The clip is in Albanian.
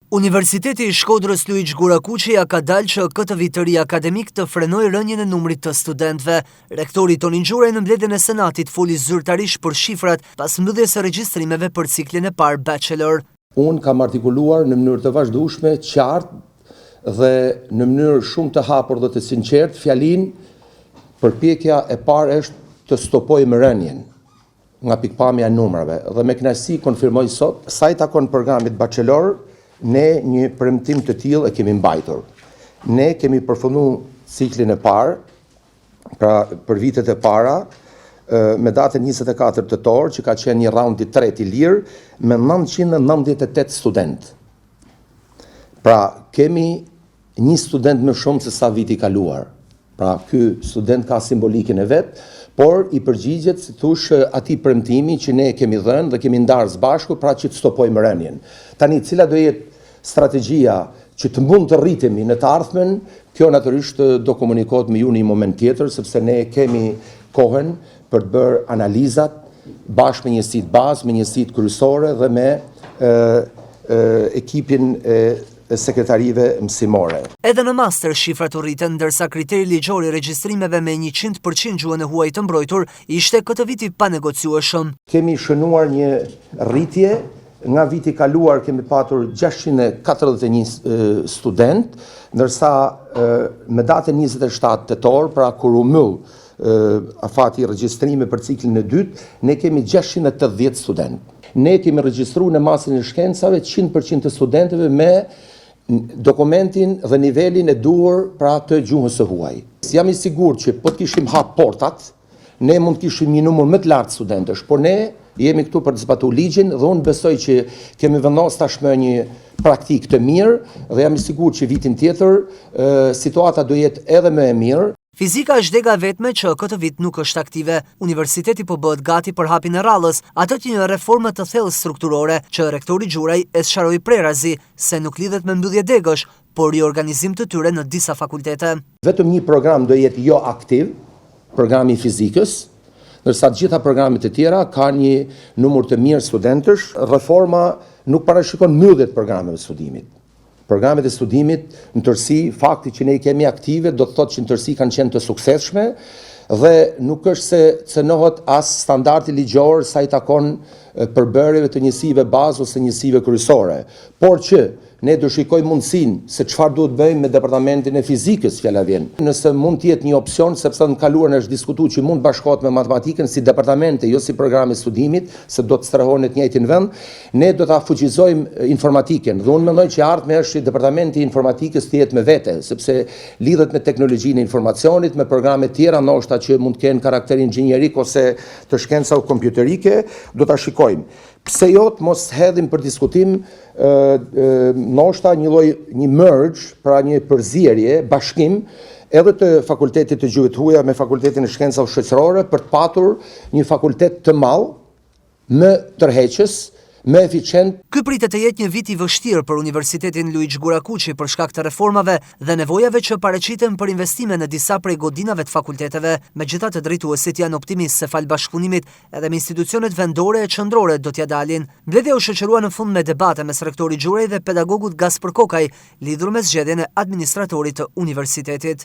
Universiteti i Shkodrës Luiç Gurakuqi ka dalë që këtë vit të ri akademik të frenojë rënien e numrit të studentëve. Rektori Toni Ngjuraj në mbledhjen e Senatit foli zyrtarisht për shifrat pas mbledhjes së regjistrimeve për ciklin e parë bachelor. Unë kam artikuluar në mënyrë të vazhdueshme, qartë dhe në mënyrë shumë të hapur dhe të sinqertë fjalinë përpjekja e parë është të stopojmë rënien nga pikpamja e numrave dhe me kënaqësi konfirmoj sot sa i takon programit bachelor. Ne një premtim të tillë e kemi mbajtur. Ne kemi përfunduar ciklin e parë, pra për vitet e para, me datën 24 tetor, që ka qenë një raund i tretë i lirë, me 998 student. Pra kemi një student më shumë se sa viti kaluar. Pra ky student ka simbolikën e vet, por i përgjigjet si thosh atij premtimi që ne kemi dhënë dhe kemi ndarë së bashku pra që të stopojmë rënien. Tani cila do jetë strategjia që të mund të rritemi në të ardhmen, kjo natyrisht do komunikohet me ju në një moment tjetër, sepse ne kemi kohën për të bërë analizat bashkë me njësitë bazë, me njësitë kryesore dhe me ekipin e sekretarive mësimore. Edhe në master shifrat u rritën, ndërsa kriteri ligjor i regjistrimeve me 100% gjuhën e huaj të mbrojtur ishte këtë vit i panegociueshëm. Kemi shënuar një rritje. Nga viti kaluar kemi patur 641 student, ndërsa me datën 27 tetor, pra kur u mbyll afati regjistrimi për ciklin e dytë, ne kemi 680 student. Ne kemi regjistruar në masën e shkencave 100% të studentëve me dokumentin dhe nivelin e duhur pra të gjuhës së huaj. Jam i sigurt që po të kishim hap portat, ne mund të kishim një numër më të lartë studentësh, por ne jemi këtu për të zbatuar ligjin dhe unë besoj që kemi vendosur tashmë një praktikë të mirë dhe jam i sigurt që vitin tjetër situata do jetë edhe më e mirë. Fizika është dega vetme që këtë vit nuk është aktive. Universiteti po bëhet gati për hapjen e rallës, atë që një reformë të thellë strukturore që rektori Gjuraj e sqaroi prerazi se nuk lidhet me mbyllje degësh, por riorganizim të tyre në disa fakultete. Vetëm një program do jetë jo aktiv, programi i fizikës, ndërsa të gjitha programet e tjera ka një numër të mirë studentësh. Reforma nuk parashikon mbylljen e programeve të studimit. Programet e studimit në tërësi, fakti që ne i kemi aktive do të thotë që në tërësi kanë qenë të suksesshme dhe nuk është se cënohet as standardi ligjor sa i takon përbërjeve të njësive bazë ose njësive kryesore, por që ne do shikojmë mundësinë se çfarë duhet bëjmë me departamentin e fizikës, fjala vjen. Nëse mund të jetë një opsion, sepse në kaluarën është diskutuar që mund bashkohet me matematikën si departamente, jo si programi i studimit, se do të strehohen në të njëjtin vend, ne do ta fuqizojmë informatikën. Dhe unë mendoj që ardhmja është që departamenti i informatikës të jetë me vete, sepse lidhet me teknologjinë e informacionit, me programe të tjera ndoshta që mund të kenë karakter inxhinierik ose të shkencave kompjuterike, do ta shikojmë. Pse jo të mos hedhim për diskutim ndoshta një merge, pra një përzierje, bashkim edhe të fakultetit të gjuhës huaja me fakultetin e shkencave shoqërore për të patur një fakultet të madh, më tërheqës, më eficient. Ky pritet të jetë një vit i vështirë për Universitetin Luiç Gurakuqi për shkak të reformave dhe nevojave që paraqiten për investime në disa prej godinave të fakulteteve. Megjithatë, drejtuesit janë optimistë se fal bashkëpunimit edhe me institucionet vendore e qendrore do t'ia dalin. Mbledhja u shoqërua në fund me debate mes rektorit Gjuraj dhe pedagogut Gaspër Kokaj, lidhur me zgjedhjen e administratorit të universitetit.